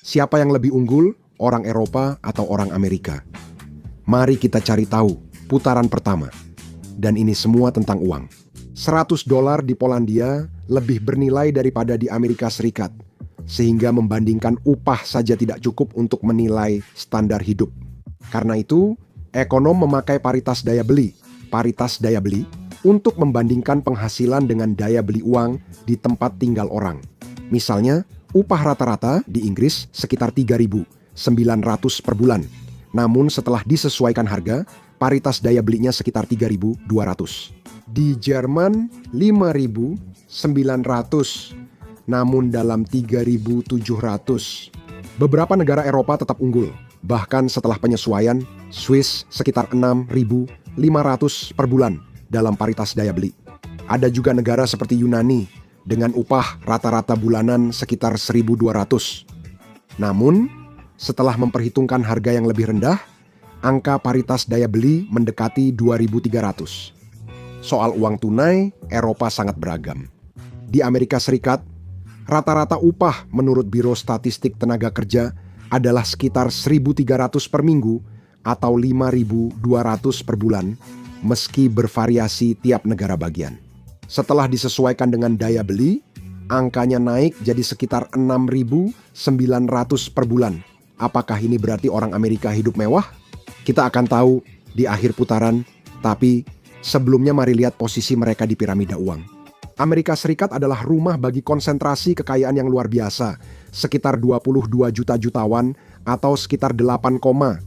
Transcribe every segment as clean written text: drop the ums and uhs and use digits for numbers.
Siapa yang lebih unggul, orang Eropa atau orang Amerika? Mari kita cari tahu putaran pertama. Dan ini semua tentang uang. $100 di Polandia lebih bernilai daripada di Amerika Serikat, sehingga membandingkan upah saja tidak cukup untuk menilai standar hidup. Karena itu, ekonom memakai paritas daya beli untuk membandingkan penghasilan dengan daya beli uang di tempat tinggal orang. Misalnya, upah rata-rata di Inggris sekitar 3.900 per bulan. Namun setelah disesuaikan harga, paritas daya belinya sekitar 3.200. Di Jerman 5.900, namun dalam 3.700. Beberapa negara Eropa tetap unggul. Bahkan setelah penyesuaian, Swiss sekitar 6.500 per bulan dalam paritas daya beli. Ada juga negara seperti Yunani dengan upah rata-rata bulanan sekitar 1.200. Namun, setelah memperhitungkan harga yang lebih rendah, angka paritas daya beli mendekati 2.300. Soal uang tunai, Eropa sangat beragam. Di Amerika Serikat, rata-rata upah menurut Biro Statistik Tenaga Kerja adalah sekitar 1.300 per minggu atau 5.200 per bulan, meski bervariasi tiap negara bagian. Setelah disesuaikan dengan daya beli, angkanya naik jadi sekitar 6.900 per bulan. Apakah ini berarti orang Amerika hidup mewah? Kita akan tahu di akhir putaran, tapi sebelumnya mari lihat posisi mereka di piramida uang. Amerika Serikat adalah rumah bagi konsentrasi kekayaan yang luar biasa, sekitar 22 juta jutawan atau sekitar 8,5%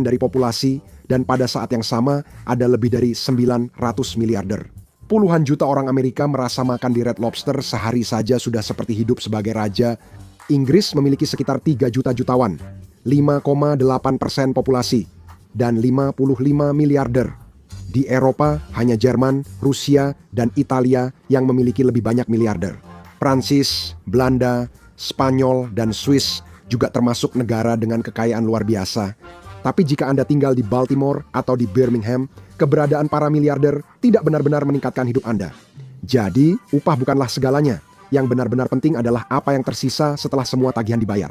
dari populasi, dan pada saat yang sama ada lebih dari 900 miliarder. Puluhan juta orang Amerika merasa makan di Red Lobster sehari saja sudah seperti hidup sebagai raja. Inggris memiliki sekitar 3 juta jutawan, 5,8% populasi, dan 55 miliarder. Di Eropa hanya Jerman, Rusia, dan Italia yang memiliki lebih banyak miliarder. Prancis, Belanda, Spanyol, dan Swiss juga termasuk negara dengan kekayaan luar biasa. Tapi jika Anda tinggal di Baltimore atau di Birmingham, keberadaan para miliarder tidak benar-benar meningkatkan hidup Anda. Jadi, upah bukanlah segalanya. Yang benar-benar penting adalah apa yang tersisa setelah semua tagihan dibayar.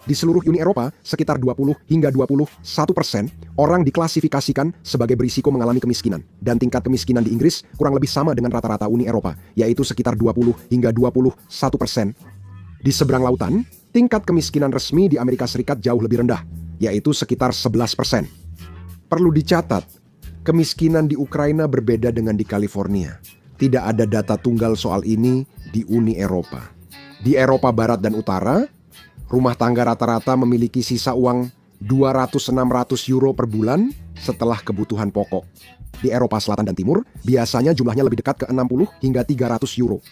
Di seluruh Uni Eropa, sekitar 20 hingga 21% orang diklasifikasikan sebagai berisiko mengalami kemiskinan. Dan tingkat kemiskinan di Inggris kurang lebih sama dengan rata-rata Uni Eropa, yaitu sekitar 20 hingga 21%. Di seberang lautan, tingkat kemiskinan resmi di Amerika Serikat jauh lebih rendah, yaitu sekitar 11%. Perlu dicatat, kemiskinan di Ukraina berbeda dengan di California. Tidak ada data tunggal soal ini di Uni Eropa. Di Eropa Barat dan Utara, rumah tangga rata-rata memiliki sisa uang 200-600 euro per bulan setelah kebutuhan pokok. Di Eropa Selatan dan Timur, biasanya jumlahnya lebih dekat ke 60 hingga 300 euro.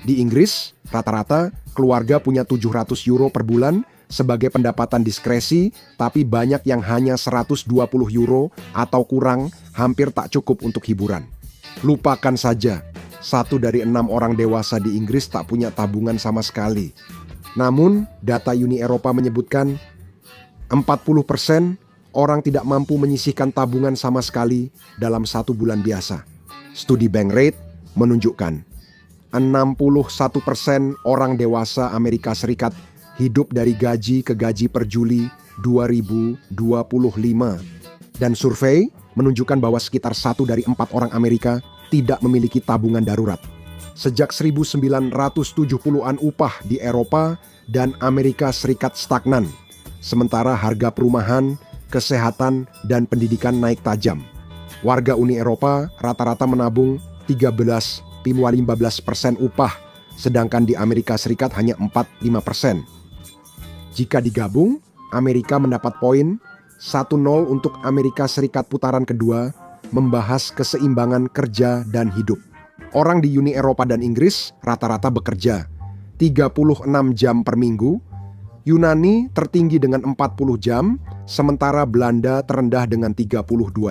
Di Inggris, rata-rata keluarga punya 700 euro per bulan sebagai pendapatan diskresi, tapi banyak yang hanya 120 euro atau kurang, hampir tak cukup untuk hiburan. Lupakan saja, 1 dari 6 orang dewasa di Inggris tak punya tabungan sama sekali. Namun, data Uni Eropa menyebutkan 40% orang tidak mampu menyisihkan tabungan sama sekali dalam 1 bulan biasa. Studi Bankrate menunjukkan 61% orang dewasa Amerika Serikat hidup dari gaji ke gaji per Juli 2025. Dan survei menunjukkan bahwa sekitar 1 dari 4 orang Amerika tidak memiliki tabungan darurat. Sejak 1970-an upah di Eropa dan Amerika Serikat stagnan, sementara harga perumahan, kesehatan, dan pendidikan naik tajam. Warga Uni Eropa rata-rata menabung 13,15% upah, sedangkan di Amerika Serikat hanya 4,5%. Jika digabung, Amerika mendapat poin 1-0 untuk Amerika Serikat putaran kedua, membahas keseimbangan kerja dan hidup. Orang di Uni Eropa dan Inggris rata-rata bekerja 36 jam per minggu, Yunani tertinggi dengan 40 jam, sementara Belanda terendah dengan 32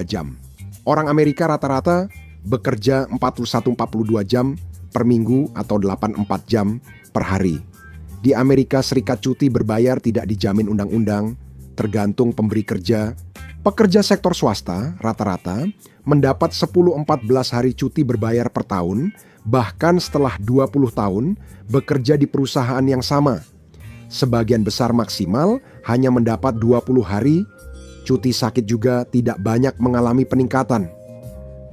jam. Orang Amerika rata-rata bekerja 41-42 jam per minggu atau 84 jam per hari. Di Amerika Serikat cuti berbayar tidak dijamin undang-undang, tergantung pemberi kerja. Pekerja sektor swasta rata-rata mendapat 10-14 hari cuti berbayar per tahun, bahkan setelah 20 tahun bekerja di perusahaan yang sama. sebagian besar maksimal hanya mendapat 20 hari. Cuti sakit juga tidak banyak mengalami peningkatan.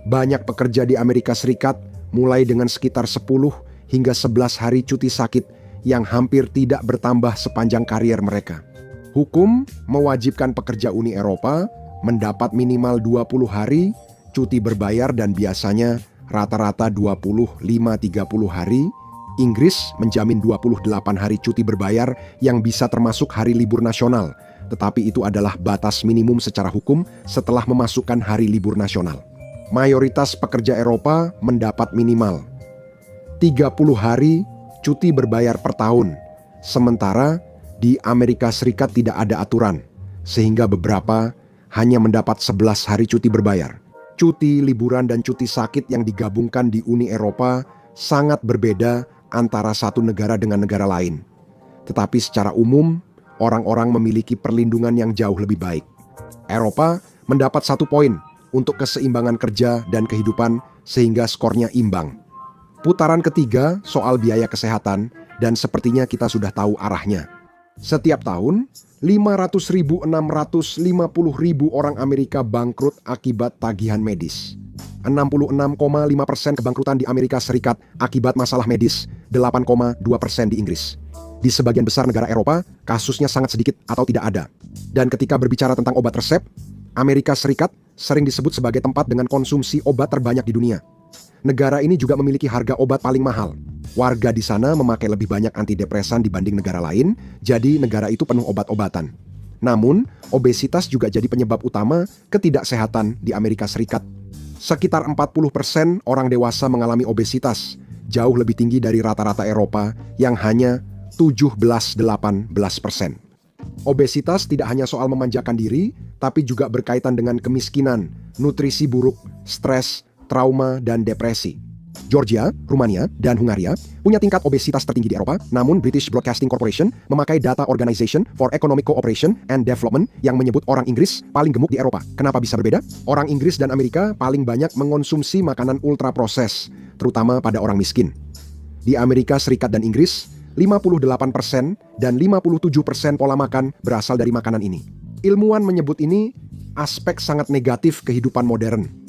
Banyak pekerja di Amerika Serikat mulai dengan sekitar 10 hingga 11 hari cuti sakit yang hampir tidak bertambah sepanjang karier mereka. Hukum mewajibkan pekerja Uni Eropa mendapat minimal 20 hari cuti berbayar dan biasanya rata-rata 25-30 hari. Inggris menjamin 28 hari cuti berbayar yang bisa termasuk hari libur nasional, tetapi itu adalah batas minimum secara hukum setelah memasukkan hari libur nasional. Mayoritas pekerja Eropa mendapat minimal 30 hari cuti berbayar per tahun, sementara di Amerika Serikat tidak ada aturan, sehingga beberapa hanya mendapat 11 hari cuti berbayar. Cuti, liburan, dan cuti sakit yang digabungkan di Uni Eropa sangat berbeda antara satu negara dengan negara lain. Tetapi secara umum, orang-orang memiliki perlindungan yang jauh lebih baik. Eropa mendapat 1 poin untuk keseimbangan kerja dan kehidupan sehingga skornya imbang. Putaran ketiga soal biaya kesehatan dan sepertinya kita sudah tahu arahnya. Setiap tahun, 500.000-650.000 orang Amerika bangkrut akibat tagihan medis. 66,5% kebangkrutan di Amerika Serikat akibat masalah medis, 8,2% di Inggris. Di sebagian besar negara Eropa, kasusnya sangat sedikit atau tidak ada. Dan ketika berbicara tentang obat resep, Amerika Serikat sering disebut sebagai tempat dengan konsumsi obat terbanyak di dunia. Negara ini juga memiliki harga obat paling mahal. Warga di sana memakai lebih banyak antidepresan dibanding negara lain, jadi negara itu penuh obat-obatan. Namun, obesitas juga jadi penyebab utama ketidaksehatan di Amerika Serikat. Sekitar 40% orang dewasa mengalami obesitas, jauh lebih tinggi dari rata-rata Eropa yang hanya 17-18%. Obesitas tidak hanya soal memanjakan diri, tapi juga berkaitan dengan kemiskinan, nutrisi buruk, stres, trauma, dan depresi. Georgia, Rumania, dan Hungaria punya tingkat obesitas tertinggi di Eropa, namun British Broadcasting Corporation memakai data Organization for Economic Cooperation and Development yang menyebut orang Inggris paling gemuk di Eropa. Kenapa bisa berbeda? Orang Inggris dan Amerika paling banyak mengonsumsi makanan ultra-proses, terutama pada orang miskin. Di Amerika Serikat dan Inggris, 58% dan 57% pola makan berasal dari makanan ini. Ilmuwan menyebut ini aspek sangat negatif kehidupan modern.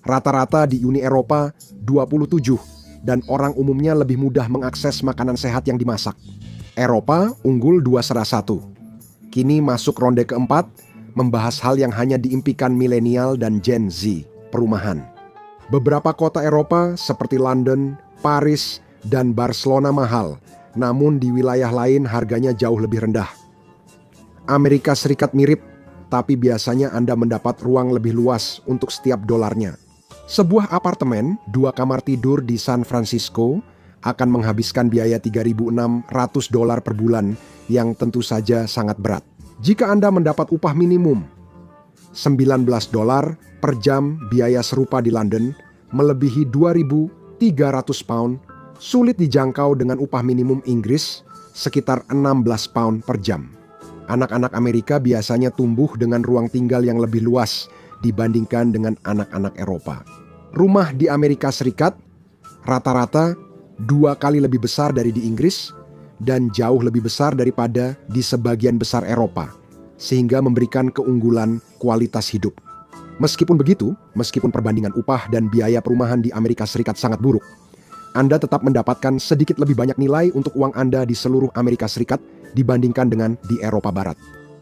Rata-rata di Uni Eropa 27 dan orang umumnya lebih mudah mengakses makanan sehat yang dimasak. Eropa unggul 2-1. Kini masuk ronde keempat, membahas hal yang hanya diimpikan milenial dan Gen Z, perumahan. Beberapa kota Eropa seperti London, Paris, dan Barcelona mahal, namun di wilayah lain harganya jauh lebih rendah. Amerika Serikat mirip, tapi biasanya Anda mendapat ruang lebih luas untuk setiap dolarnya. Sebuah apartemen 2 kamar tidur di San Francisco akan menghabiskan biaya $3.600 per bulan yang tentu saja sangat berat. Jika Anda mendapat upah minimum $19 per jam, biaya serupa di London melebihi 2.300 pound, sulit dijangkau dengan upah minimum Inggris sekitar 16 pound per jam. Anak-anak Amerika biasanya tumbuh dengan ruang tinggal yang lebih luas dibandingkan dengan anak-anak Eropa. Rumah di Amerika Serikat rata-rata 2 kali lebih besar dari di Inggris dan jauh lebih besar daripada di sebagian besar Eropa, sehingga memberikan keunggulan kualitas hidup. Meskipun begitu, meskipun perbandingan upah dan biaya perumahan di Amerika Serikat sangat buruk, Anda tetap mendapatkan sedikit lebih banyak nilai untuk uang Anda di seluruh Amerika Serikat dibandingkan dengan di Eropa Barat.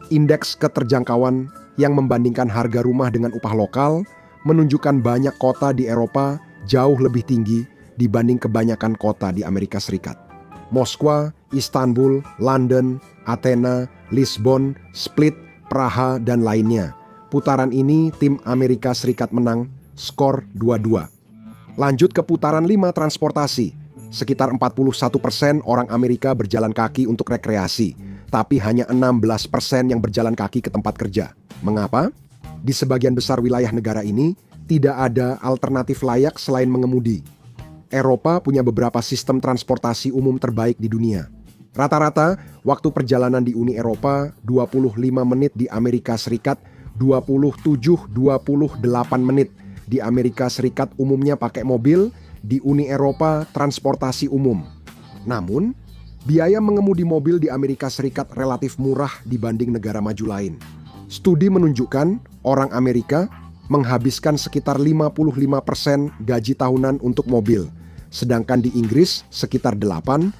Indeks keterjangkauan yang membandingkan harga rumah dengan upah lokal menunjukkan banyak kota di Eropa jauh lebih tinggi dibanding kebanyakan kota di Amerika Serikat. Moskwa, Istanbul, London, Athena, Lisbon, Split, Praha, dan lainnya. Putaran ini tim Amerika Serikat menang, skor 2-2. Lanjut ke putaran 5 transportasi. Sekitar 41% orang Amerika berjalan kaki untuk rekreasi, tapi hanya 16% yang berjalan kaki ke tempat kerja. Mengapa? Di sebagian besar wilayah negara ini, tidak ada alternatif layak selain mengemudi. Eropa punya beberapa sistem transportasi umum terbaik di dunia. Rata-rata, waktu perjalanan di Uni Eropa 25 menit, di Amerika Serikat 27-28 menit. Di Amerika Serikat umumnya pakai mobil, di Uni Eropa transportasi umum. Namun, Biaya mengemudi mobil di Amerika Serikat relatif murah dibanding negara maju lain. Studi menunjukkan orang Amerika menghabiskan sekitar 55% gaji tahunan untuk mobil, sedangkan di Inggris sekitar 89%.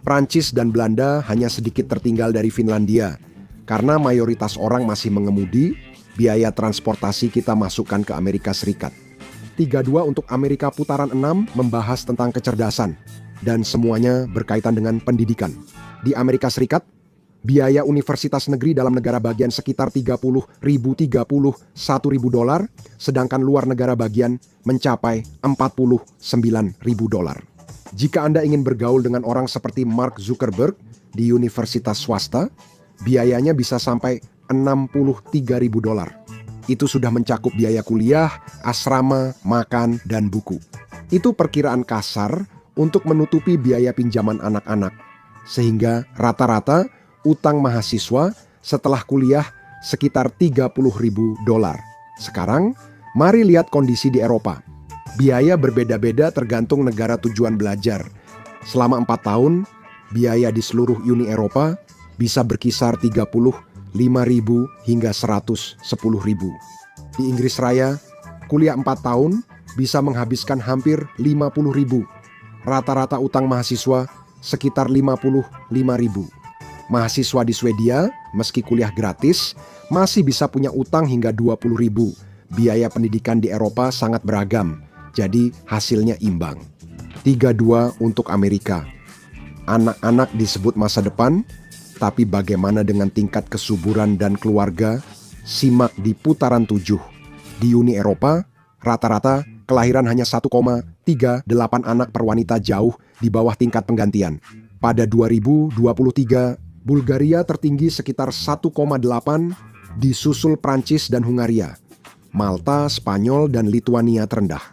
Prancis dan Belanda hanya sedikit tertinggal dari Finlandia. Karena mayoritas orang masih mengemudi, biaya transportasi kita masukkan ke Amerika Serikat. 32 untuk Amerika putaran 6 membahas tentang kecerdasan, dan semuanya berkaitan dengan pendidikan. Di Amerika Serikat, biaya universitas negeri dalam negara bagian sekitar $30.000 $31.000, sedangkan luar negara bagian mencapai $49.000. Jika Anda ingin bergaul dengan orang seperti Mark Zuckerberg di universitas swasta, biayanya bisa sampai $63.000. Itu sudah mencakup biaya kuliah, asrama, makan, dan buku. Itu perkiraan kasar untuk menutupi biaya pinjaman anak-anak. Sehingga rata-rata utang mahasiswa setelah kuliah sekitar $30.000. Sekarang, mari lihat kondisi di Eropa. Biaya berbeda-beda tergantung negara tujuan belajar. Selama 4 tahun, biaya di seluruh Uni Eropa bisa berkisar $35.000 hingga $110.000. Di Inggris Raya, kuliah 4 tahun bisa menghabiskan hampir $50.000. Rata-rata utang mahasiswa sekitar $55.000. Mahasiswa di Swedia, meski kuliah gratis, masih bisa punya utang hingga $20.000. Biaya pendidikan di Eropa sangat beragam, jadi hasilnya imbang. 32 untuk Amerika. Anak-anak disebut masa depan, tapi bagaimana dengan tingkat kesuburan dan keluarga? Simak di putaran 7. Di Uni Eropa, rata-rata kelahiran hanya 1,38 anak per wanita, jauh di bawah tingkat penggantian. Pada 2023, Bulgaria tertinggi sekitar 1,8, disusul Prancis dan Hungaria. Malta, Spanyol, dan Lituania terendah.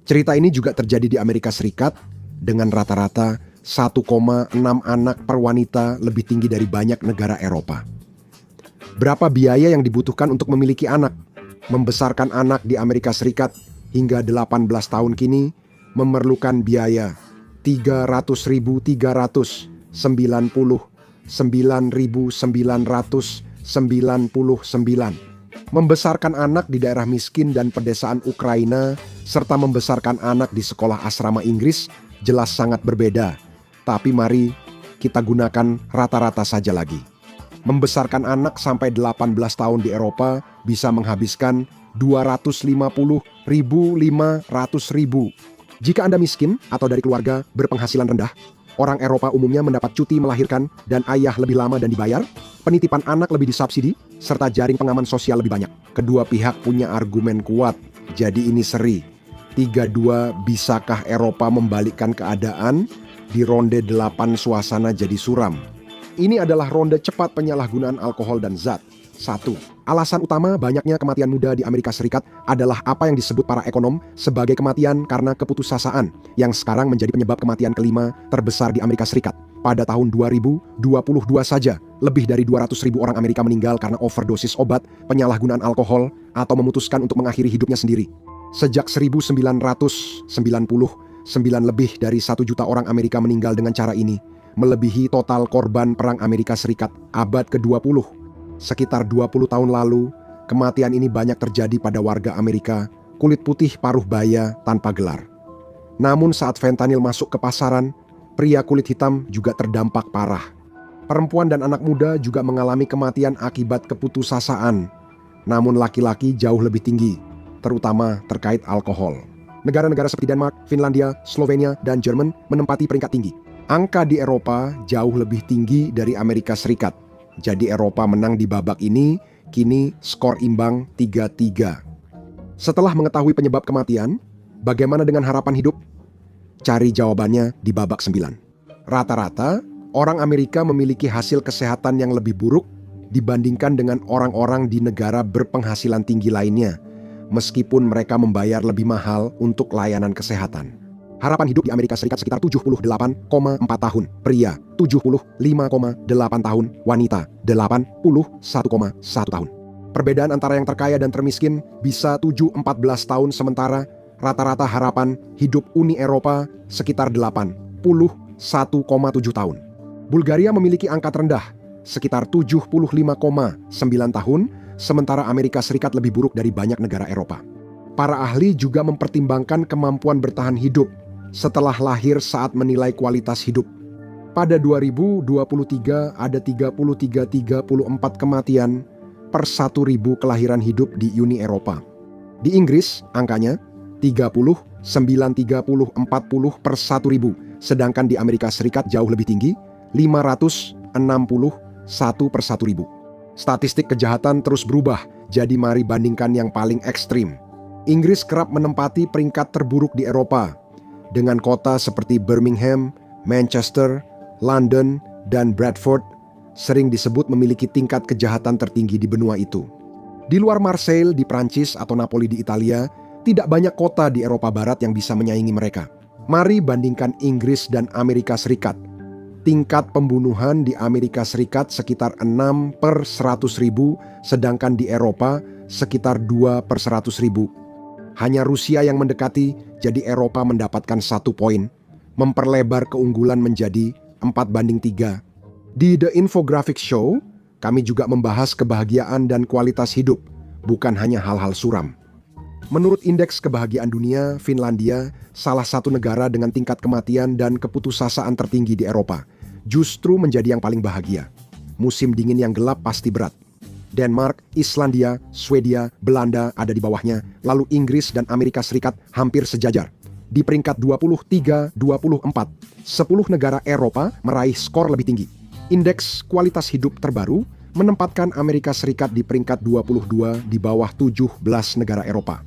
Cerita ini juga terjadi di Amerika Serikat dengan rata-rata 1,6 anak per wanita, lebih tinggi dari banyak negara Eropa. Berapa biaya yang dibutuhkan untuk memiliki anak? Membesarkan anak di Amerika Serikat hingga 18 tahun kini memerlukan biaya $300.399.999. Membesarkan anak di daerah miskin dan pedesaan Ukraina serta membesarkan anak di sekolah asrama Inggris jelas sangat berbeda. Tapi mari kita gunakan rata-rata saja lagi. Membesarkan anak sampai 18 tahun di Eropa bisa menghabiskan $250.500.000. Jika Anda miskin atau dari keluarga berpenghasilan rendah, orang Eropa umumnya mendapat cuti melahirkan dan ayah lebih lama dan dibayar, penitipan anak lebih disubsidi, serta jaring pengaman sosial lebih banyak. Kedua pihak punya argumen kuat, jadi ini seri. 32, bisakah Eropa membalikkan keadaan? Di ronde 8 suasana jadi suram. Ini adalah ronde cepat penyalahgunaan alkohol dan zat. 1. Alasan utama banyaknya kematian muda di Amerika Serikat adalah apa yang disebut para ekonom sebagai kematian karena keputusasaan, yang sekarang menjadi penyebab kematian kelima terbesar di Amerika Serikat. Pada tahun 2022 saja, lebih dari 200.000 orang Amerika meninggal karena overdosis obat, penyalahgunaan alkohol, atau memutuskan untuk mengakhiri hidupnya sendiri. Sejak 1990, 9 lebih dari 1 juta orang Amerika meninggal dengan cara ini, melebihi total korban perang Amerika Serikat abad ke-20. Sekitar 20 tahun lalu, kematian ini banyak terjadi pada warga Amerika kulit putih paruh baya tanpa gelar. Namun saat fentanyl masuk ke pasaran, pria kulit hitam juga terdampak parah. Perempuan dan anak muda juga mengalami kematian akibat keputusasaan. Namun laki-laki jauh lebih tinggi, terutama terkait alkohol. Negara-negara seperti Denmark, Finlandia, Slovenia, dan Jerman menempati peringkat tinggi. Angka di Eropa jauh lebih tinggi dari Amerika Serikat. Jadi Eropa menang di babak ini, kini skor imbang 3-3. Setelah mengetahui penyebab kematian, bagaimana dengan harapan hidup? Cari jawabannya di babak 9. Rata-rata, orang Amerika memiliki hasil kesehatan yang lebih buruk dibandingkan dengan orang-orang di negara berpenghasilan tinggi lainnya, meskipun mereka membayar lebih mahal untuk layanan kesehatan. Harapan hidup di Amerika Serikat sekitar 78,4 tahun, pria 75,8 tahun, wanita 81,1 tahun. Perbedaan antara yang terkaya dan termiskin bisa 7-14 tahun, sementara rata-rata harapan hidup Uni Eropa sekitar 80 1,7 tahun. Bulgaria memiliki angka terendah, sekitar 75,9 tahun, sementara Amerika Serikat lebih buruk dari banyak negara Eropa. Para ahli juga mempertimbangkan kemampuan bertahan hidup setelah lahir saat menilai kualitas hidup. Pada 2023 ada 33-34 kematian per 1.000 kelahiran hidup di Uni Eropa. Di Inggris angkanya 30, 9, 30, 40 per 1.000, sedangkan di Amerika Serikat jauh lebih tinggi, 561 per 1.000. Statistik kejahatan terus berubah, jadi mari bandingkan yang paling ekstrim. Inggris kerap menempati peringkat terburuk di Eropa, dengan kota seperti Birmingham, Manchester, London, dan Bradford sering disebut memiliki tingkat kejahatan tertinggi di benua itu. Di luar Marseille di Prancis atau Napoli di Italia, tidak banyak kota di Eropa Barat yang bisa menyaingi mereka. Mari bandingkan Inggris dan Amerika Serikat. Tingkat pembunuhan di Amerika Serikat sekitar 6 per 100.000, sedangkan di Eropa sekitar 2 per 100.000. Hanya Rusia yang mendekati, jadi Eropa mendapatkan 1 poin, memperlebar keunggulan menjadi 4-3. Di The Infographic Show, kami juga membahas kebahagiaan dan kualitas hidup, bukan hanya hal-hal suram. Menurut Indeks Kebahagiaan Dunia, Finlandia salah satu negara dengan tingkat kematian dan keputusasaan tertinggi di Eropa, justru menjadi yang paling bahagia. Musim dingin yang gelap pasti berat. Denmark, Islandia, Swedia, Belanda ada di bawahnya, lalu Inggris dan Amerika Serikat hampir sejajar. Di peringkat 23-24, 10 negara Eropa meraih skor lebih tinggi. Indeks kualitas hidup terbaru menempatkan Amerika Serikat di peringkat 22 di bawah 17 negara Eropa.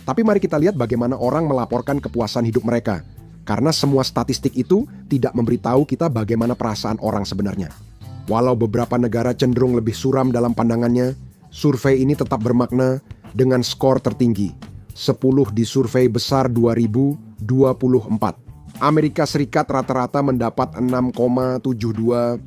Tapi mari kita lihat bagaimana orang melaporkan kepuasan hidup mereka, karena semua statistik itu tidak memberitahu kita bagaimana perasaan orang sebenarnya. Walau beberapa negara cenderung lebih suram dalam pandangannya, survei ini tetap bermakna dengan skor tertinggi. 10 di survei besar 2024. Amerika Serikat rata-rata mendapat 6,72.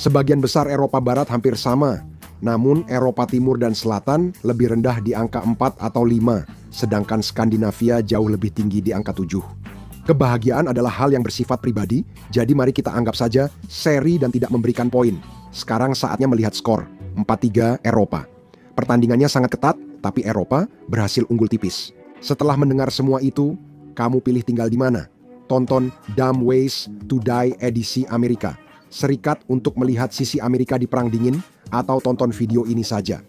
Sebagian besar Eropa Barat hampir sama. Namun Eropa Timur dan Selatan lebih rendah di angka 4 atau 5, sedangkan Skandinavia jauh lebih tinggi di angka 7. Kebahagiaan adalah hal yang bersifat pribadi, jadi mari kita anggap saja seri dan tidak memberikan poin. Sekarang saatnya melihat skor, 4-3 Eropa. Pertandingannya sangat ketat, tapi Eropa berhasil unggul tipis. Setelah mendengar semua itu, kamu pilih tinggal di mana? Tonton Dumb Ways to Die edisi Amerika Serikat untuk melihat sisi Amerika di Perang Dingin, atau tonton video ini saja.